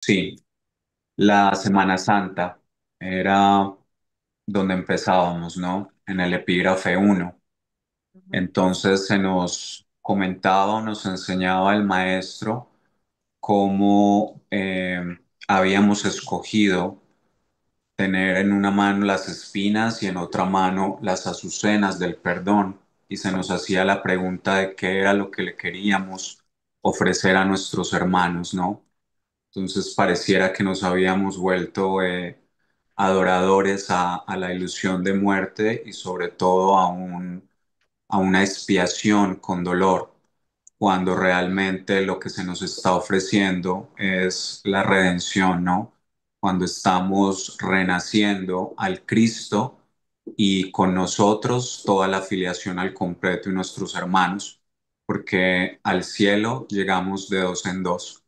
Sí, la Semana Santa era donde empezábamos, ¿no? En el epígrafe uno. Ujú, Entonces se nos comentaba o nos enseñaba el maestro cómo habíamos escogido tener en una mano las espinas y en otra mano las azucenas del perdón. Y se nos hacía la pregunta de qué era lo que le queríamos ofrecer a nuestros hermanos, ¿no? Entonces pareciera que nos habíamos vuelto adoradores a la ilusión de muerte y sobre todo a una expiación con dolor, cuando realmente lo que se nos está ofreciendo es la redención, ¿no? Cuando estamos renaciendo al Cristo y con nosotros toda la filiación al completo y nuestros hermanos, porque al cielo llegamos de dos en dos.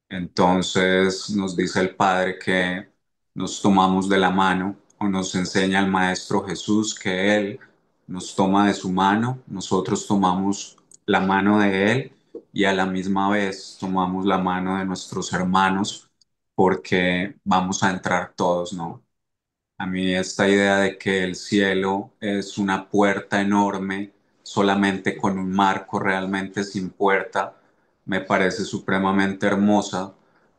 Entonces nos dice el Padre que nos tomamos de la mano o nos enseña el Maestro Jesús que Él nos toma de su mano, nosotros tomamos la mano de Él y a la misma vez tomamos la mano de nuestros hermanos porque vamos a entrar todos, ¿no? A mí esta idea de que el cielo es una puerta enorme, solamente con un marco realmente sin puerta, me parece supremamente hermosa,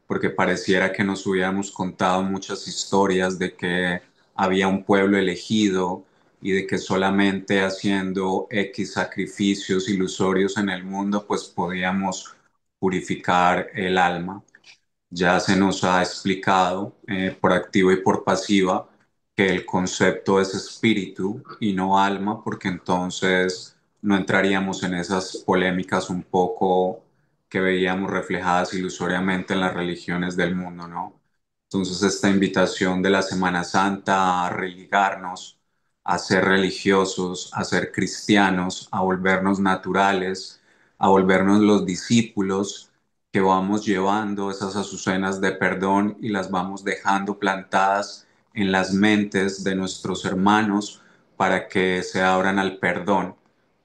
porque pareciera que nos hubiéramos contado muchas historias de que había un pueblo elegido y de que solamente haciendo X sacrificios ilusorios en el mundo, pues podíamos purificar el alma. Ya se nos ha explicado por activa y por pasiva que el concepto es espíritu y no alma, porque entonces no entraríamos en esas polémicas un poco que veíamos reflejadas ilusoriamente en las religiones del mundo, ¿no? Entonces esta invitación de la Semana Santa a religarnos, a ser religiosos, a ser cristianos, a volvernos naturales, a volvernos los discípulos que vamos llevando esas azucenas de perdón y las vamos dejando plantadas en las mentes de nuestros hermanos para que se abran al perdón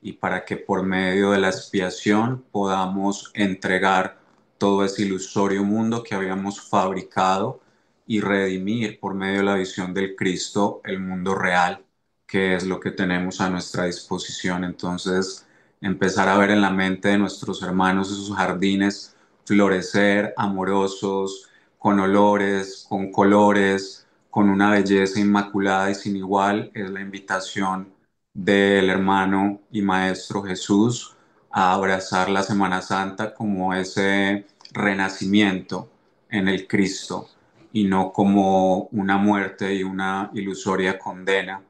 y para que por medio de la expiación podamos entregar todo ese ilusorio mundo que habíamos fabricado y redimir por medio de la visión del Cristo el mundo real, que es lo que tenemos a nuestra disposición. Entonces, empezar a ver en la mente de nuestros hermanos esos jardines florecer amorosos, con olores, con colores, con una belleza inmaculada y sin igual, es la invitación del hermano y maestro Jesús a abrazar la Semana Santa como ese renacimiento en el Cristo y no como una muerte y una ilusoria condena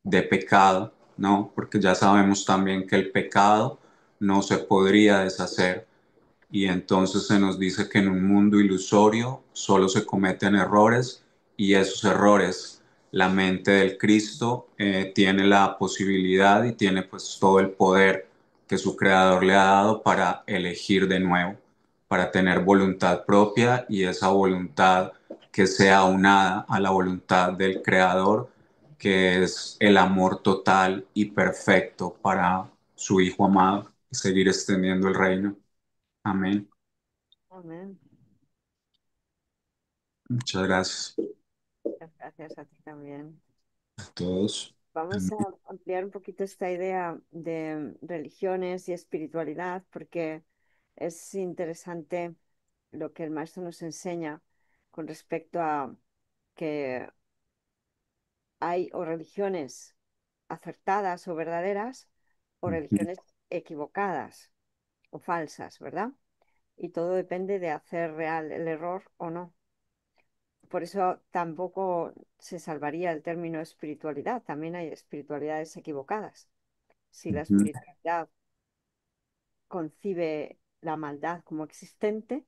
de pecado, ¿no? Porque ya sabemos también que el pecado no se podría deshacer y entonces se nos dice que en un mundo ilusorio solo se cometen errores y esos errores la mente del Cristo tiene la posibilidad y tiene pues todo el poder que su creador le ha dado para elegir de nuevo, para tener voluntad propia y esa voluntad que sea unada a la voluntad del creador, que es el amor total y perfecto para su Hijo amado y seguir extendiendo el reino. Amén. amén. Muchas gracias Muchas gracias a ti también. a todos. Vamos a Amén. ampliar un poquito esta idea de religiones y espiritualidad porque es interesante lo que el maestro nos enseña con respecto a que hay o religiones acertadas o verdaderas o Ujú, religiones equivocadas o falsas, ¿verdad? Y todo depende de hacer real el error o no. Por eso tampoco se salvaría el término espiritualidad. También hay espiritualidades equivocadas. Si la ujú, espiritualidad concibe la maldad como existente,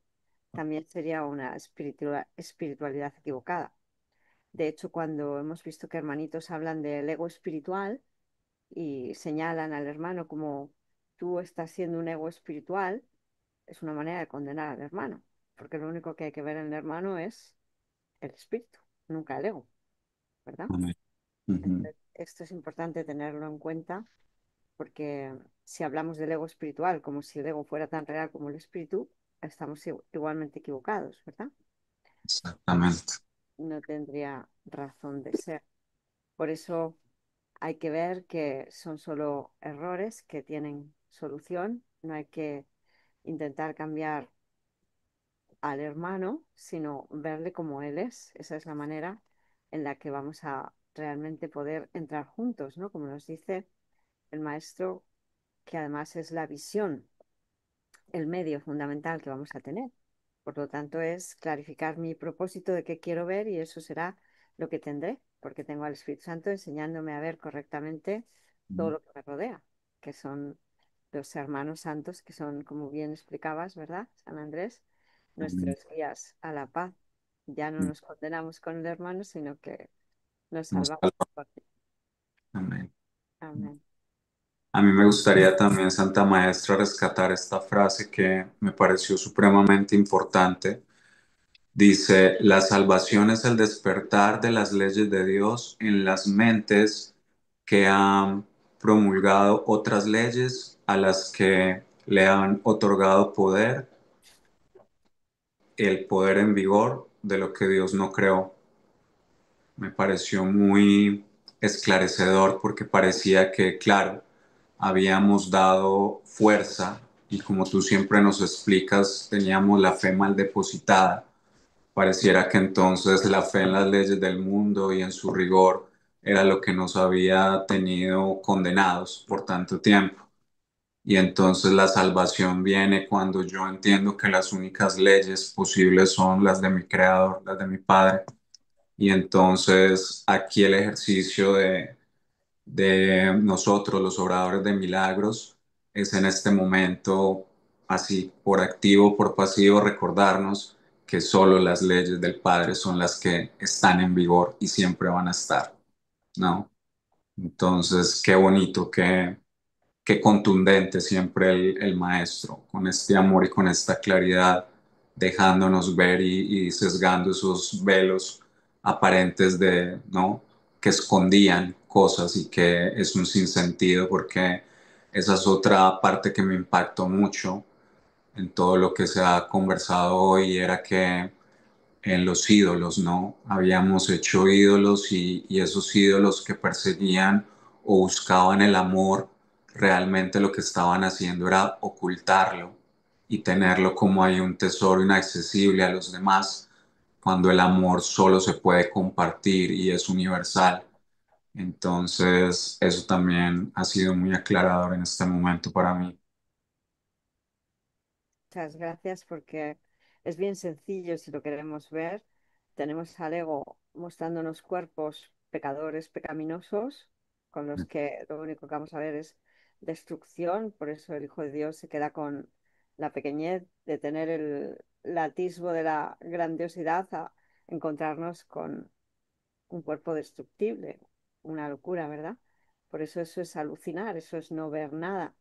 también sería una espiritualidad equivocada. De hecho, cuando hemos visto que hermanitos hablan del ego espiritual y señalan al hermano como tú estás siendo un ego espiritual, es una manera de condenar al hermano, porque lo único que hay que ver en el hermano es el espíritu, nunca el ego, ¿verdad? amén. Ujú, Entonces, esto es importante tenerlo en cuenta porque si hablamos del ego espiritual como si el ego fuera tan real como el espíritu, estamos igualmente equivocados, ¿verdad? exactamente. no tendría razón de ser. Por eso hay que ver que son solo errores que tienen solución. No hay que intentar cambiar al hermano, sino verle como él es. Esa es la manera en la que vamos a realmente poder entrar juntos, ¿no? Como nos dice el maestro, que además es la visión, el medio fundamental que vamos a tener. Por lo tanto, es clarificar mi propósito de qué quiero ver y eso será lo que tendré, porque tengo al Espíritu Santo enseñándome a ver correctamente todo lo que me rodea, que son los hermanos santos, que son, como bien explicabas, ¿verdad, San Andrés? Amén. Nuestros guías a la paz. Ya no nos condenamos con el hermano, sino que nos salvamos con él. Amén. Amén. A mí me gustaría también, Santa Maestra, rescatar esta frase que me pareció supremamente importante. Dice, la salvación es el despertar de las leyes de Dios en las mentes que han promulgado otras leyes a las que le han otorgado poder, el poder en vigor de lo que Dios no creó. Me pareció muy esclarecedor porque parecía que, claro, habíamos dado fuerza y como tú siempre nos explicas, teníamos la fe mal depositada. Pareciera que entonces la fe en las leyes del mundo y en su rigor era lo que nos había tenido condenados por tanto tiempo. Y entonces la salvación viene cuando yo entiendo que las únicas leyes posibles son las de mi Creador, las de mi Padre. Y entonces aquí el ejercicio de nosotros, los obradores de milagros, es en este momento, así por activo, por pasivo, recordarnos que solo las leyes del Padre son las que están en vigor y siempre van a estar, ¿no? Entonces, qué bonito, qué contundente siempre el maestro, con este amor y con esta claridad, dejándonos ver y sesgando esos velos aparentes de, ¿no? Que escondían cosas y que es un sinsentido, porque esa es otra parte que me impactó mucho en todo lo que se ha conversado hoy, era que en los ídolos, ¿no? Habíamos hecho ídolos y esos ídolos que perseguían o buscaban el amor, realmente lo que estaban haciendo era ocultarlo y tenerlo como ahí un tesoro inaccesible a los demás, cuando el amor solo se puede compartir y es universal. Entonces, eso también ha sido muy aclarador en este momento para mí. Muchas gracias porque es bien sencillo si lo queremos ver. Tenemos al ego mostrándonos cuerpos pecadores, pecaminosos, con los que lo único que vamos a ver es destrucción. Por eso el Hijo de Dios se queda con la pequeñez de tener el atisbo de la grandiosidad a encontrarnos con un cuerpo destructible. Una locura, ¿verdad? Por eso es alucinar, eso es no ver nada.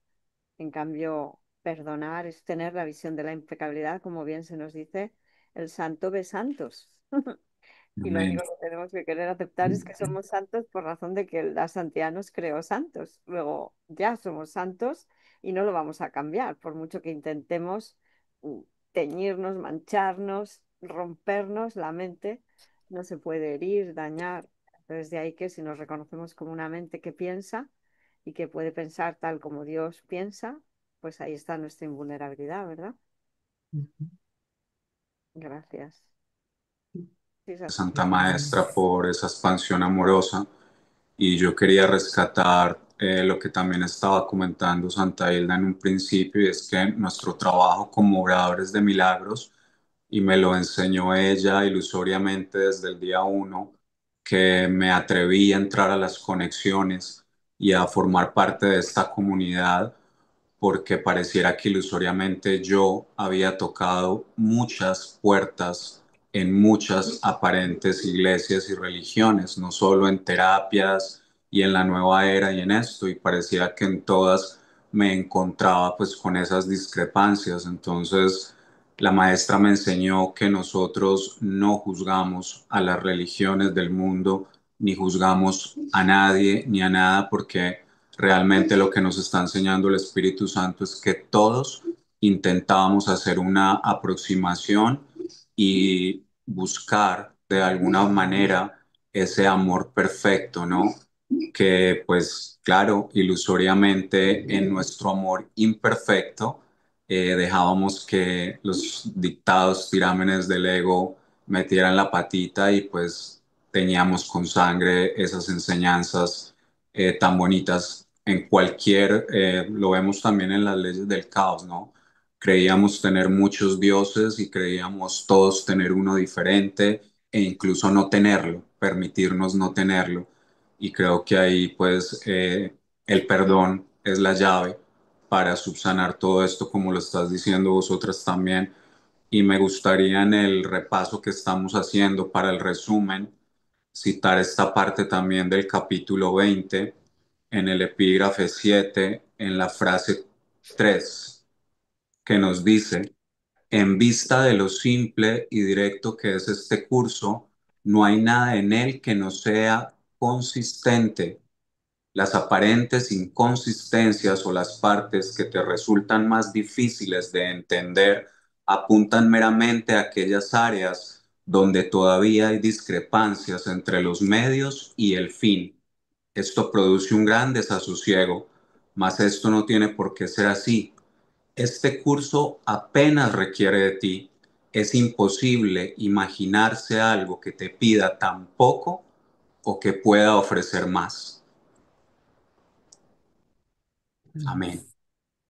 En cambio, perdonar es tener la visión de la impecabilidad, como bien se nos dice, el santo ve santos. Y lo Amén. único que tenemos que querer aceptar es que somos santos por razón de que la santidad nos creó santos. Luego ya somos santos y no lo vamos a cambiar, por mucho que intentemos mm, teñirnos, mancharnos, rompernos la mente, no se puede herir, dañar. Entonces de ahí que si nos reconocemos como una mente que piensa y que puede pensar tal como Dios piensa, pues ahí está nuestra invulnerabilidad, ¿verdad? Gracias. Sí, Santa Maestra, por esa expansión amorosa. Y yo quería rescatar lo que también estaba comentando Santa Hilda en un principio, y es que nuestro trabajo como obradores de milagros, y me lo enseñó ella ilusoriamente desde el día uno, que me atreví a entrar a las conexiones y a formar parte de esta comunidad, porque pareciera que ilusoriamente yo había tocado muchas puertas en muchas aparentes iglesias y religiones, no solo en terapias y en la nueva era y en esto, y parecía que en todas me encontraba pues con esas discrepancias. Entonces la maestra me enseñó que nosotros no juzgamos a las religiones del mundo, ni juzgamos a nadie ni a nada, porque realmente lo que nos está enseñando el Espíritu Santo es que todos intentábamos hacer una aproximación y buscar de alguna manera ese amor perfecto, ¿no? Que pues claro, ilusoriamente en nuestro amor imperfecto dejábamos que los dictados tirámenes del ego metieran la patita y pues teníamos con sangre esas enseñanzas tan bonitas en cualquier, lo vemos también en las leyes del caos, ¿no? Creíamos tener muchos dioses y creíamos todos tener uno diferente e incluso no tenerlo, permitirnos no tenerlo. Y creo que ahí pues el perdón es la llave para subsanar todo esto, como lo estás diciendo vosotras también. Y me gustaría en el repaso que estamos haciendo para el resumen, citar esta parte también del capítulo 20 en el epígrafe 7 en la frase 3 que nos dice, en vista de lo simple y directo que es este curso, no hay nada en él que no sea consistente. Las aparentes inconsistencias o las partes que te resultan más difíciles de entender apuntan meramente a aquellas áreas donde todavía hay discrepancias entre los medios y el fin. Esto produce un gran desasosiego, mas esto no tiene por qué ser así. Este curso apenas requiere de ti. Es imposible imaginarse algo que te pida tan poco o que pueda ofrecer más. Amén.